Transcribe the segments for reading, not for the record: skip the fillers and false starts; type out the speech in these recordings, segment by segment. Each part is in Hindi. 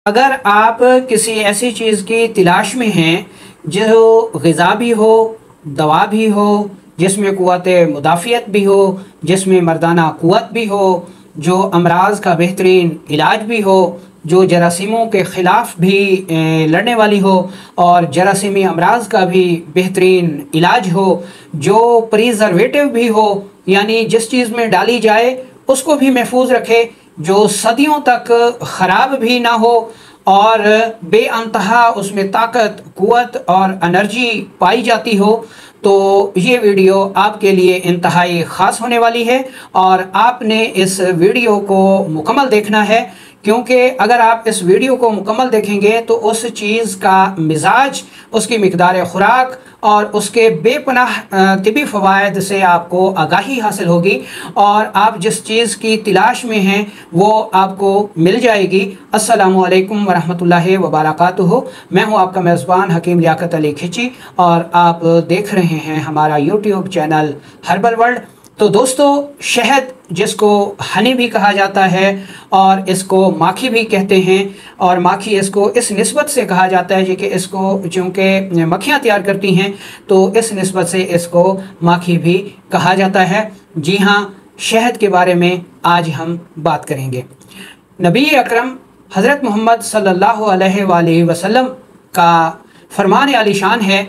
अगर आप किसी ऐसी चीज़ की तलाश में हैं जो ग़िज़ा भी हो, दवा भी हो, जिसमें क़ुव्वत मुदाफ़ियत भी हो, जिसमें मर्दाना क़ुव्वत भी हो, जो अमराज़ का बेहतरीन इलाज भी हो, जो जरासीमों के ख़िलाफ़ भी लड़ने वाली हो और जरासीमी अमराज़ का भी बेहतरीन इलाज हो, जो प्रिज़र्वेटिव भी हो, यानी जिस चीज़ में डाली जाए उसको भी महफूज रखे, जो सदियों तक ख़राब भी ना हो और बेअंतहा उसमें ताकत, क़ुव्वत और एनर्जी पाई जाती हो, तो ये वीडियो आपके लिए इंतहाई ख़ास होने वाली है और आपने इस वीडियो को मुकम्मल देखना है, क्योंकि अगर आप इस वीडियो को मुकम्मल देखेंगे तो उस चीज़ का मिजाज, उसकी मिकदार खुराक और उसके बेपनाह तिबी फ़वाइद से आपको आगाही हासिल होगी और आप जिस चीज़ की तलाश में हैं वो आपको मिल जाएगी। अस्सलामु अलैकुम वरहमतुल्लाहि वबरकातुहू। मैं हूं आपका मेज़बान हकीम लियाकत अली खिची और आप देख रहे हैं हमारा यूट्यूब चैनल हर्बल वर्ल्ड। तो दोस्तों, शहद जिसको हनी भी कहा जाता है और इसको माखी भी कहते हैं, और माखी इसको इस निस्बत से कहा जाता है कि इसको चूँकि मक्खियाँ तैयार करती हैं तो इस निस्बत से इसको माखी भी कहा जाता है। जी हाँ, शहद के बारे में आज हम बात करेंगे। नबी अकरम हज़रत मोहम्मद सल्लल्लाहु अलैहि वसल्लम का फरमान आलीशान है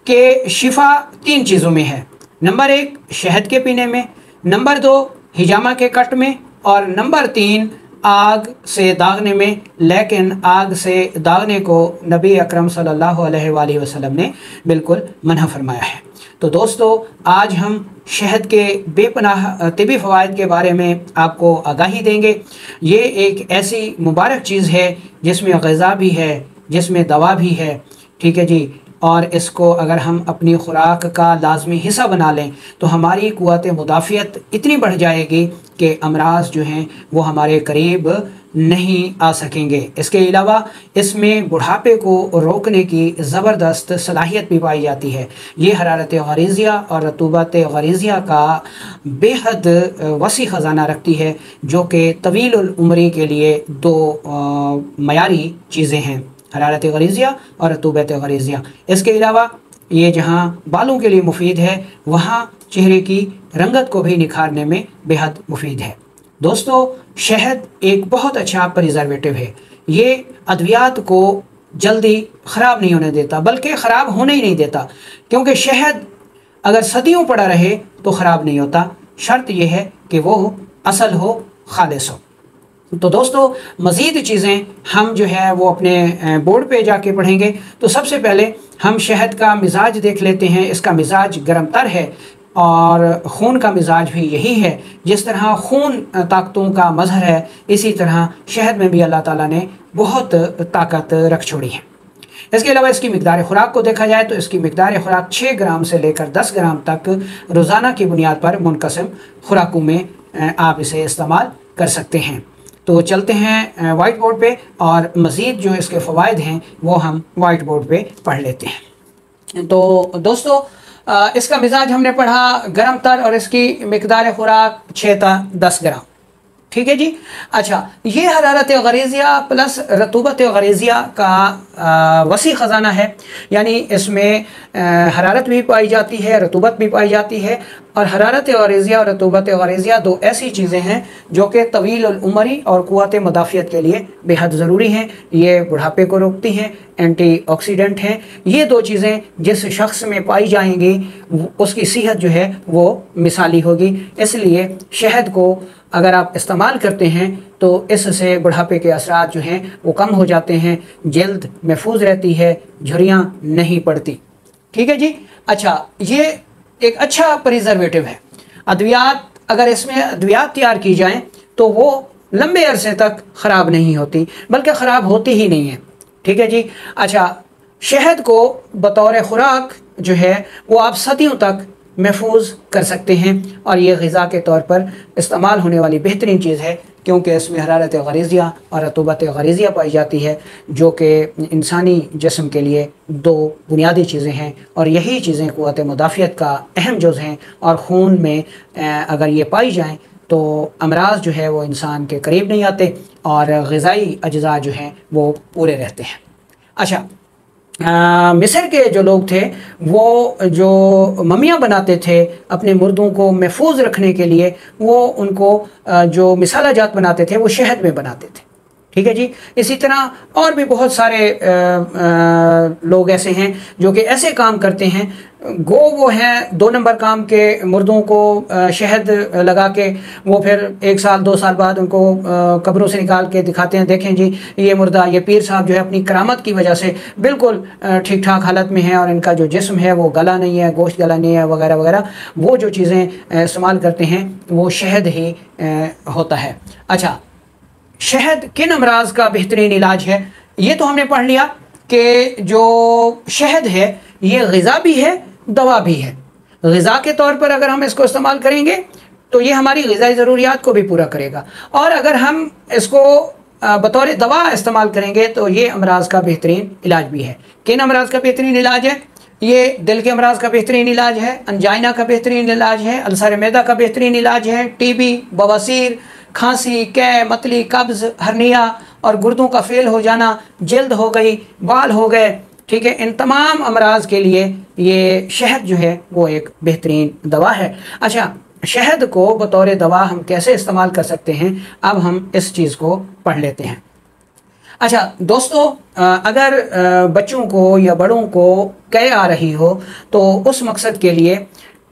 कि शिफा 3 चीज़ों में है। नंबर 1 शहद के पीने में, नंबर 2 हिजामा के कट में और नंबर 3 आग से दागने में। लेकिन आग से दागने को नबी अकरम सल्लल्लाहु अलैहि वसल्लम ने बिल्कुल मना फरमाया है। तो दोस्तों, आज हम शहद के बेपनाह तिबी फ़वाइद के बारे में आपको आगाही देंगे। ये एक ऐसी मुबारक चीज़ है जिसमें ग़िज़ा भी है, जिसमें दवा भी है, ठीक है जी। और इसको अगर हम अपनी खुराक का लाजमी हिस्सा बना लें तो हमारी क़ुव्वत मुदाफ़ियत इतनी बढ़ जाएगी कि अमराज जो हैं वो हमारे करीब नहीं आ सकेंगे। इसके अलावा इसमें बुढ़ापे को रोकने की ज़बरदस्त सलाहियत भी पाई जाती है। ये हरारत ग़रीज़िया और रतूबत ग़रीज़िया का बेहद वसी ख़जाना रखती है, जो कि तवील उम्री के लिए 2 मयारी चीज़ें हैं, हरारत ग़रीज़िया और रतूबत ग़रीज़िया। इसके अलावा ये जहाँ बालों के लिए मुफीद है, वहाँ चेहरे की रंगत को भी निखारने में बेहद मुफीद है। दोस्तों, शहद एक बहुत अच्छा प्रिजर्वेटिव है। ये अद्वियात को जल्दी ख़राब नहीं होने देता, बल्कि ख़राब होने ही नहीं देता, क्योंकि शहद अगर सदियों पड़ा रहे तो ख़राब नहीं होता। शर्त यह है कि वो असल हो, खालिस हो। तो दोस्तों, मज़ीद चीज़ें हम जो है वो अपने बोर्ड पे जाके पढ़ेंगे। तो सबसे पहले हम शहद का मिजाज देख लेते हैं। इसका मिजाज गर्म तर है और खून का मिजाज भी यही है। जिस तरह खून ताकतों का मज़हर है, इसी तरह शहद में भी अल्लाह ताला ने बहुत ताकत रख छोड़ी है। इसके अलावा इसकी मिकदार खुराक को देखा जाए तो इसकी मिकदार खुराक 6 ग्राम से लेकर 10 ग्राम तक रोज़ाना की बुनियाद पर मुनक़सिम खुराकों में आप इसे इस्तेमाल कर सकते हैं। तो चलते हैं वाइट बोर्ड पे और मज़ीद जो इसके फ़वाइद हैं वो हम वाइट बोर्ड पे पढ़ लेते हैं। तो दोस्तों, इसका मिजाज हमने पढ़ा गर्म तर और इसकी मिकदार खुराक 6 से 10 ग्राम, ठीक है जी। अच्छा, ये हरारत ग़रीज़िया प्लस रतूबत ग़रीज़िया का वसी ख़जाना है, यानी इसमें हरारत भी पाई जाती है, रतूबत भी पाई जाती है। और हरारत ग़रीज़िया और रतूबत ग़रीज़िया 2 ऐसी चीज़ें हैं जो कि तवील उम्री और क़ुव्वत मुदाफ़ियत के लिए बेहद ज़रूरी हैं। ये बुढ़ापे को रोकती हैं, एंटीऑक्सीडेंट हैं। ये 2 चीज़ें जिस शख्स में पाई जाएंगी उसकी सेहत जो है वो मिसाली होगी। इसलिए शहद को अगर आप इस्तेमाल करते हैं तो इससे बुढ़ापे के असरात जो हैं वो कम हो जाते हैं, जल्द महफूज रहती है, झुर्रियाँ नहीं पड़ती, ठीक है जी। अच्छा, ये एक अच्छा प्रिजर्वेटिव है। अद्वियात, अगर इसमें अद्वियात तैयार की जाएँ तो वो लंबे अरसे तक ख़राब नहीं होती, बल्कि ख़राब होती ही नहीं है, ठीक है जी। अच्छा, शहद को बतौर खुराक जो है वो आप सदियों तक महफूज कर सकते हैं और ये ग़िज़ा के तौर पर इस्तेमाल होने वाली बेहतरीन चीज़ है, क्योंकि इसमें हरारत ग़रीज़िया और रतूबत ग़रीज़िया पाई जाती है, जो कि इंसानी जिस्म के लिए 2 बुनियादी चीज़ें हैं और यही चीज़ें क़ुव्वत मुदाफ़ियत का अहम जुज़ हैं। और खून में अगर ये पाई जाएँ तो अमराज जो है वो इंसान के करीब नहीं आते और ग़िज़ाई अज्जा जो हैं वो पूरे रहते हैं। अच्छा, मिस्र के जो लोग थे वो जो ममियाँ बनाते थे अपने मुर्दों को महफूज रखने के लिए, वो उनको जो मिसाला जात बनाते थे वो शहद में बनाते थे। ठीक है जी। इसी तरह और भी बहुत सारे लोग ऐसे हैं जो कि ऐसे काम करते हैं, गो वो हैं 2 नंबर काम के मुर्दों को शहद लगा के वो फिर 1 साल 2 साल बाद उनको कब्रों से निकाल के दिखाते हैं, देखें जी ये मुर्दा, ये पीर साहब जो है अपनी करामत की वजह से बिल्कुल ठीक ठाक हालत में है और इनका जो जिस्म है वो गला नहीं है, गोश्त गला नहीं है वगैरह वगैरह। वो जो चीज़ें इस्तेमाल करते हैं वो शहद ही होता है। अच्छा, शहद किन अमराज का बेहतरीन इलाज है, ये तो हमने पढ़ लिया कि जो शहद है ये ग़िज़ा भी है, दवा भी है। ग़िज़ा के तौर पर अगर हम इसको इस्तेमाल करेंगे तो ये हमारी ग़िज़ाई ज़रूरियात को भी पूरा करेगा, और अगर हम इसको बतौर दवा इस्तेमाल करेंगे तो ये अमराज का बेहतरीन इलाज भी है। किन अमराज का बेहतरीन इलाज है? ये दिल के अमराज का बेहतरीन इलाज है, अंजाइना का बेहतरीन इलाज है, अल्सर मैदा का बेहतरीन इलाज है, टीबी, बवासीर, खांसी, कै, मतली, कब्ज़, हर्निया और गुर्दों का फेल हो जाना, जल्द हो गई, बाल हो गए। ठीक है, इन तमाम अमराज के लिए ये शहद जो है वो एक बेहतरीन दवा है। अच्छा, शहद को बतौर दवा हम कैसे इस्तेमाल कर सकते हैं, अब हम इस चीज़ को पढ़ लेते हैं। अच्छा दोस्तों, अगर बच्चों को या बड़ों को कै आ रही हो तो उस मकसद के लिए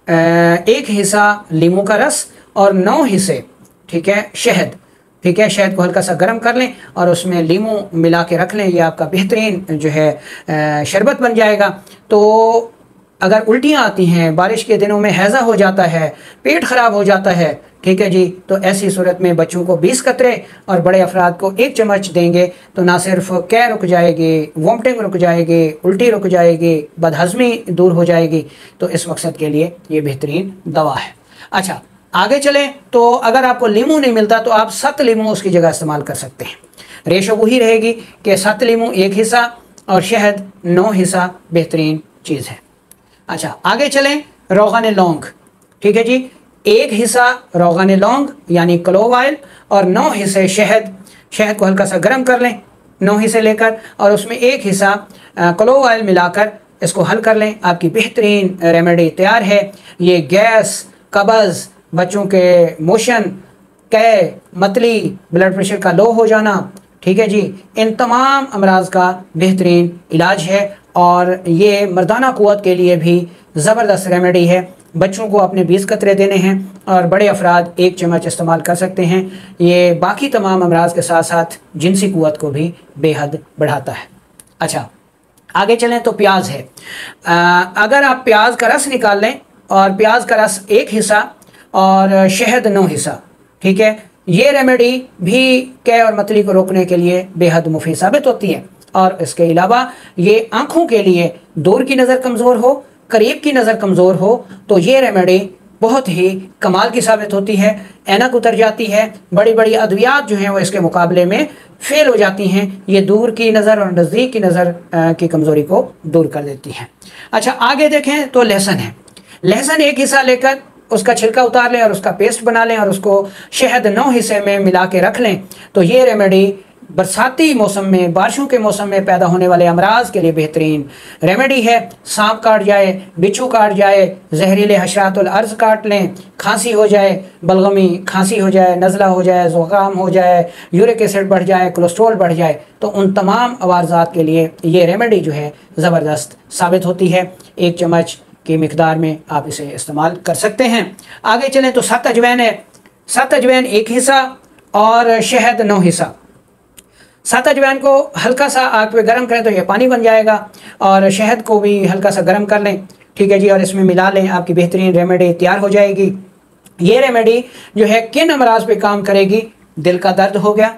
1 हिस्सा लीमू का रस और 9 हिस्से, ठीक है, शहद, ठीक है, शहद को हल्का सा गर्म कर लें और उसमें लीमू मिला के रख लें। ये आपका बेहतरीन जो है शरबत बन जाएगा। तो अगर उल्टियाँ आती हैं, बारिश के दिनों में हैज़ा हो जाता है, पेट ख़राब हो जाता है, ठीक है जी, तो ऐसी सूरत में बच्चों को 20 कतरे और बड़े अफराद को 1 चम्मच देंगे तो ना सिर्फ कै रुक जाएगी, वॉमिटिंग रुक जाएगी, उल्टी रुक जाएगी, बदहज़मी दूर हो जाएगी। तो इस मकसद के लिए ये बेहतरीन दवा है। अच्छा, आगे चलें तो अगर आपको लीमू नहीं मिलता तो आप 7 लीमू उसकी जगह इस्तेमाल कर सकते हैं। रेशो वही रहेगी कि 7 लीमू 1 हिस्सा और शहद 9 हिस्सा बेहतरीन चीज़ है। अच्छा, आगे चलें, रोगन लौंग, ठीक है जी, 1 हिस्सा रोगन लौंग यानी क्लोव ऑयल और 9 हिस्से शहद। शहद को हल्का सा गर्म कर लें 9 हिस्से लेकर और उसमें 1 हिस्सा क्लोव ऑयल मिलाकर इसको हल कर लें। आपकी बेहतरीन रेमेडी तैयार है। ये गैस, कब्ज़, बच्चों के मोशन, कै, मतली, ब्लड प्रेशर का लो हो जाना, ठीक है जी, इन तमाम अमराज का बेहतरीन इलाज है और ये मर्दाना क़ुव्वत के लिए भी ज़बरदस्त रेमेडी है। बच्चों को अपने 20 कतरे देने हैं और बड़े अफराद 1 चम्मच इस्तेमाल कर सकते हैं। ये बाकी तमाम अमराज के साथ साथ जिनसी क़ुव्वत को भी बेहद बढ़ाता है। अच्छा, आगे चलें तो प्याज है। अगर आप प्याज का रस निकाल लें और प्याज का रस 1 हिस्सा और शहद 9 हिस्सा, ठीक है, ये रेमेडी भी कै और मतली को रोकने के लिए बेहद मुफीद साबित होती है। और इसके अलावा ये आँखों के लिए, दूर की नज़र कमज़ोर हो, करीब की नज़र कमज़ोर हो, तो ये रेमेडी बहुत ही कमाल की साबित होती है। ऐनक उतर जाती है, बड़ी बड़ी अद्वियात जो हैं वो इसके मुकाबले में फेल हो जाती हैं। ये दूर की नज़र और नज़दीक की नज़र की कमज़ोरी को दूर कर देती हैं। अच्छा, आगे देखें तो लहसुन है। लहसुन 1 हिस्सा लेकर उसका छिलका उतार लें और उसका पेस्ट बना लें और उसको शहद 9 हिस्से में मिला के रख लें। तो ये रेमेडी बरसाती मौसम में, बारिशों के मौसम में पैदा होने वाले अमराज के लिए बेहतरीन रेमेडी है। सांप काट जाए, बिच्छू काट जाए, जहरीले हशरातुल अर्ज़ काट लें, खांसी हो जाए, बलगमी खांसी हो जाए, नज़ला हो जाए, ज़ुकाम हो जाए, यूरिक एसिड बढ़ जाए, कोलेस्ट्रॉल बढ़ जाए, तो उन तमाम अवारज़ात के लिए ये रेमेडी जो है ज़बरदस्त साबित होती है। 1 चम्मच की मिकदार में आप इसे इस्तेमाल कर सकते हैं। आगे चलें तो 7 अजवैन है। 7 अजवैन 1 हिस्सा और शहद 9 हिस्सा। 7 अजवैन को हल्का सा आग पे गर्म करें तो ये पानी बन जाएगा और शहद को भी हल्का सा गर्म कर लें, ठीक है जी, और इसमें मिला लें। आपकी बेहतरीन रेमेडी तैयार हो जाएगी। ये रेमेडी जो है किन अमराज पे काम करेगी? दिल का दर्द हो गया,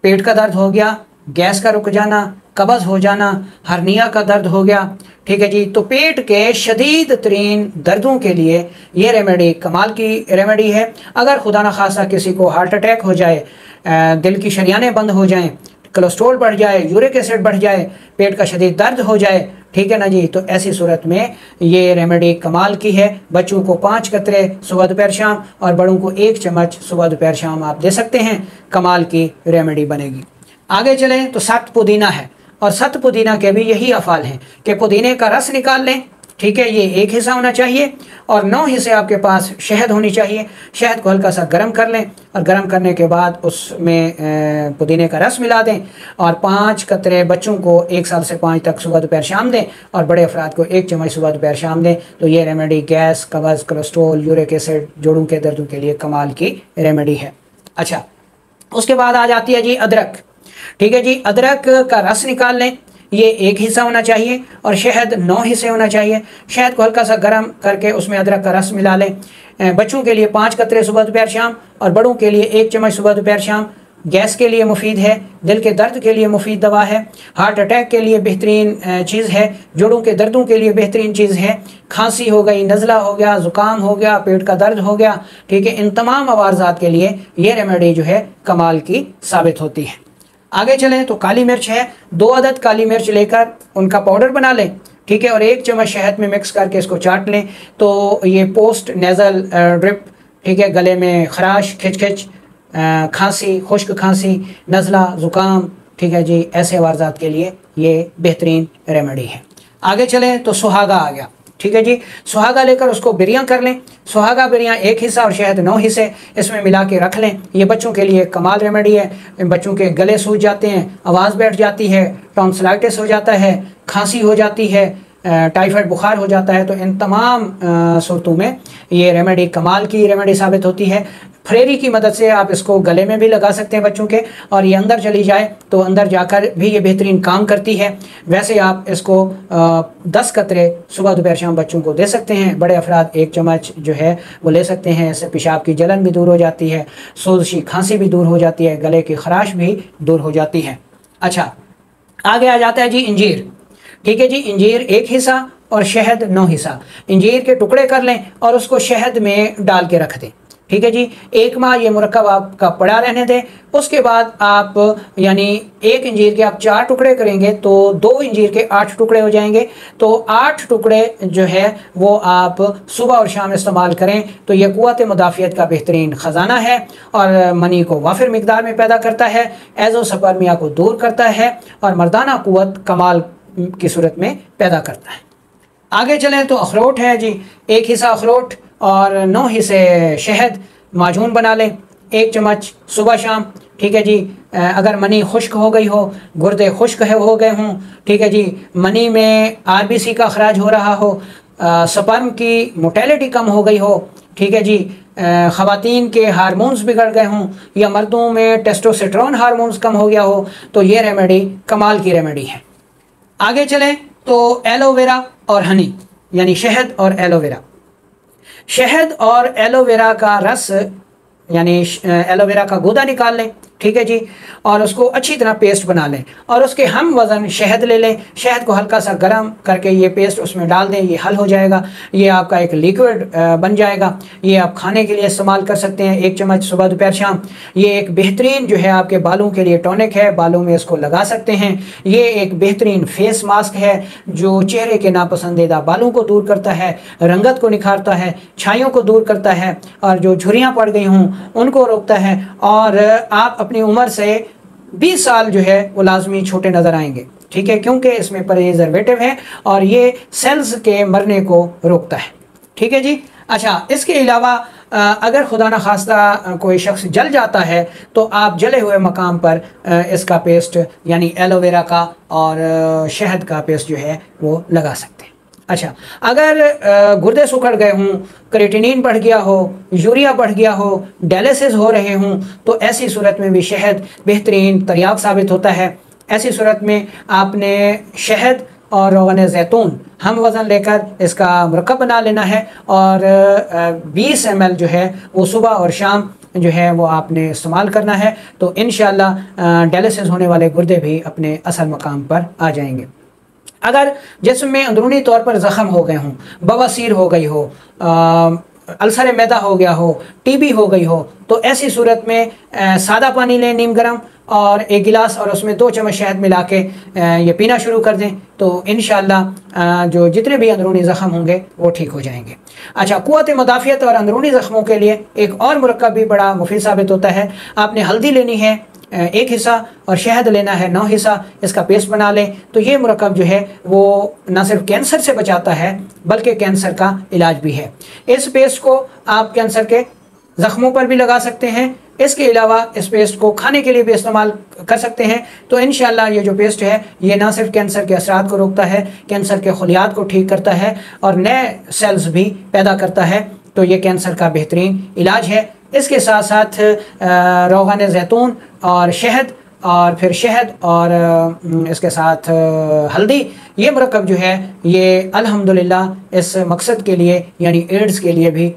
पेट का दर्द हो गया, गैस का रुक जाना, कब्ज़ हो जाना, हर्निया का दर्द हो गया, ठीक है जी, तो पेट के शदीद तरीन दर्दों के लिए ये रेमेडी कमाल की रेमेडी है। अगर खुदा न खासा किसी को हार्ट अटैक हो जाए, दिल की शरियानें बंद हो जाएं, कोलेस्ट्रॉल बढ़ जाए, यूरिक एसिड बढ़ जाए, पेट का शदीद दर्द हो जाए, ठीक है ना जी। तो ऐसी सूरत में ये रेमेडी कमाल की है। बच्चों को 5 कतरे सुबह दोपहर शाम और बड़ों को 1 चम्मच सुबह दोपहर शाम आप दे सकते हैं, कमाल की रेमेडी बनेगी। आगे चलें तो सख्त पुदीना है, और सख्त पुदीना के भी यही अफाल हैं कि पुदीने का रस निकाल लें, ठीक है, ये 1 हिस्सा होना चाहिए, और 9 हिस्से आपके पास शहद होनी चाहिए। शहद को हल्का सा गर्म कर लें, और गर्म करने के बाद उसमें पुदीने का रस मिला दें, और 5 कतरे बच्चों को 1 साल से 5 तक सुबह दोपहर शाम दें, और बड़े अफराद को 1 चम्मच सुबह दोपहर शाम दें। तो ये रेमेडी गैस, कब्ज़, कोलेस्ट्रोल, यूरिक एसिड, जोड़ों के दर्दों के लिए कमाल की रेमेडी है। अच्छा, उसके बाद आ जाती है जी अदरक, ठीक है जी। अदरक का रस निकाल लें, ये 1 हिस्सा होना चाहिए, और शहद 9 हिस्से होना चाहिए। शहद को हल्का सा गर्म करके उसमें अदरक का रस मिला लें। बच्चों के लिए 5 कतरे सुबह दोपहर शाम, और बड़ों के लिए 1 चम्मच सुबह दोपहर शाम। गैस के लिए मुफीद है, दिल के दर्द के लिए मुफीद दवा है, हार्ट अटैक के लिए बेहतरीन चीज़ है, जोड़ों के दर्दों के लिए बेहतरीन चीज़ है। खांसी हो गई, नज़ला हो गया, ज़ुकाम हो गया, पेट का दर्द हो गया, ठीक है, इन तमाम अवारजात के लिए ये रेमेडी जो है कमाल की साबित होती है। आगे चलें तो काली मिर्च है, 2 अदद काली मिर्च लेकर उनका पाउडर बना लें, ठीक है, और 1 चम्मच शहद में मिक्स करके इसको चाट लें। तो ये पोस्ट नेज़ल ड्रिप, ठीक है, गले में खराश, खिच खांसी, खुश्क खांसी, नज़ला, ज़ुकाम, ठीक है जी, ऐसे वारजात के लिए ये बेहतरीन रेमेडी है। आगे चलें तो सुहागा आ गया, ठीक है जी। सुहागा लेकर उसको बिरियां कर लें। सुहागा बिरियां 1 हिस्सा और शहद 9 हिस्से इसमें मिला के रख लें। ये बच्चों के लिए कमाल रेमेडी है। बच्चों के गले सूज जाते हैं, आवाज़ बैठ जाती है, टॉन्सिलाइटिस हो जाता है, खांसी हो जाती है, टाइफाइड बुखार हो जाता है, तो इन तमाम सूरतों में ये रेमेडी कमाल की रेमेडी साबित होती है। फ्रेरी की मदद से आप इसको गले में भी लगा सकते हैं बच्चों के, और ये अंदर चली जाए तो अंदर जाकर भी ये बेहतरीन काम करती है। वैसे आप इसको 10 कतरे सुबह दोपहर शाम बच्चों को दे सकते हैं। बड़े अफराद 1 चम्मच जो है वो ले सकते हैं। इससे पेशाब की जलन भी दूर हो जाती है, सोज़शी खांसी भी दूर हो जाती है, गले की खराश भी दूर हो जाती है। अच्छा, आगे आ जाता है जी इंजीर, ठीक है जी। इंजीर 1 हिस्सा और शहद 9 हिस्सा। इंजीर के टुकड़े कर लें और उसको शहद में डाल के रख दें, ठीक है जी। 1 माह ये मुरक्कब आपका पड़ा रहने दें। उसके बाद आप यानी 1 इंजीर के आप 4 टुकड़े करेंगे तो 2 इंजीर के 8 टुकड़े हो जाएंगे। तो 8 टुकड़े जो है वो आप सुबह और शाम इस्तेमाल करें तो ये क़ुव्वत मुदाफ़ियत का बेहतरीन ख़जाना है, और मनी को वाफिर मिकदार में पैदा करता है, एज़ोस्पर्मिया को दूर करता है, और मर्दाना क़ुव्वत कमाल की सूरत में पैदा करता है। आगे चलें तो अखरोट है जी। 1 हिस्सा अखरोट और 9 हिस्से शहद माजून बना लें, 1 चम्मच सुबह शाम, ठीक है जी। अगर मनी खुश्क हो गई हो, गुर्दे खुश्क हो गए हों, ठीक है जी, मनी में RBC का अखराज हो रहा हो, स्पर्म की मोटेलिटी कम हो गई हो, ठीक है जी, ख़वातीन के हार्मोन्स बिगड़ गए हों, या मर्दों में टेस्टोस्टेरोन हार्मोन्स कम हो गया हो, तो ये रेमेडी कमाल की रेमेडी है। आगे चलें तो एलोवेरा और हनी, यानी शहद और एलोवेरा। शहद और एलोवेरा का रस यानी एलोवेरा का गूदा निकाल लें, ठीक है जी, और उसको अच्छी तरह पेस्ट बना लें, और उसके हम वज़न शहद ले लें। शहद को हल्का सा गर्म करके ये पेस्ट उसमें डाल दें, ये हल हो जाएगा, ये आपका एक लिक्विड बन जाएगा। ये आप खाने के लिए इस्तेमाल कर सकते हैं, 1 चम्मच सुबह दोपहर शाम। ये एक बेहतरीन जो है आपके बालों के लिए टॉनिक है, बालों में इसको लगा सकते हैं। ये एक बेहतरीन फेस मास्क है जो चेहरे के नापसंदीदा बालों को दूर करता है, रंगत को निखारता है, छाइयों को दूर करता है, और जो झुर्रियाँ पड़ गई हों उनको रोकता है, और आप अपनी उम्र से 20 साल जो है वो लाजमी छोटे नज़र आएंगे, ठीक है, क्योंकि इसमें प्रिजर्वेटिव है और ये सेल्स के मरने को रोकता है, ठीक है जी। अच्छा, इसके अलावा अगर खुदा न खास्ता कोई शख्स जल जाता है तो आप जले हुए मकाम पर इसका पेस्ट यानी एलोवेरा का और शहद का पेस्ट जो है वो लगा सकते हैं। अच्छा, अगर गुर्दे सुखड़ गए हों, क्रिएटिनिन बढ़ गया हो, यूरिया बढ़ गया हो, डायलिसिस हो रहे हों, तो ऐसी सूरत में भी शहद बेहतरीन तरियाब साबित होता है। ऐसी सूरत में आपने शहद और रोगन ज़ैतून हम वज़न लेकर इसका मुरक्कब बना लेना है, और 20 ml जो है वो सुबह और शाम जो है वो आपने इस्तेमाल करना है। तो इंशाअल्लाह डायलिसिस होने वाले गुर्दे भी अपने असल मकाम पर आ जाएंगे। अगर जिस्म में अंदरूनी तौर पर ज़ख़म हो गए हों, बवासीर हो गई हो, अल्सर मैदा हो गया हो, टीबी हो गई हो, तो ऐसी सूरत में सादा पानी लें नीम गर्म, और एक गिलास और उसमें 2 चम्मच शहद मिला के ये पीना शुरू कर दें तो इंशाअल्लाह जो जितने भी अंदरूनी ज़ख़म होंगे वो ठीक हो जाएंगे। अच्छा, क़ुव्वत मुदाफ़ियत और अंदरूनी ज़ख़मों के लिए एक और मुरक्कब भी बड़ा मुफीद साबित होता है। आपने हल्दी लेनी है 1 हिस्सा और शहद लेना है 9 हिस्सा, इसका पेस्ट बना लें तो ये मुरक्कब जो है वो न सिर्फ कैंसर से बचाता है बल्कि कैंसर का इलाज भी है। इस पेस्ट को आप कैंसर के ज़ख्मों पर भी लगा सकते हैं, इसके अलावा इस पेस्ट को खाने के लिए भी इस्तेमाल कर सकते हैं। तो इंशाअल्लाह ये जो पेस्ट है ये ना सिर्फ कैंसर के असरात को रोकता है, कैंसर के खलियात को ठीक करता है और नए सेल्स भी पैदा करता है। तो ये कैंसर का बेहतरीन इलाज है। इसके साथ साथ रोग़ान ज़ैतून और शहद और फिर शहद और इसके साथ हल्दी, ये मुरक्कब जो है ये अल्हम्दुलिल्लाह इस मकसद के लिए यानी एड्स के लिए भी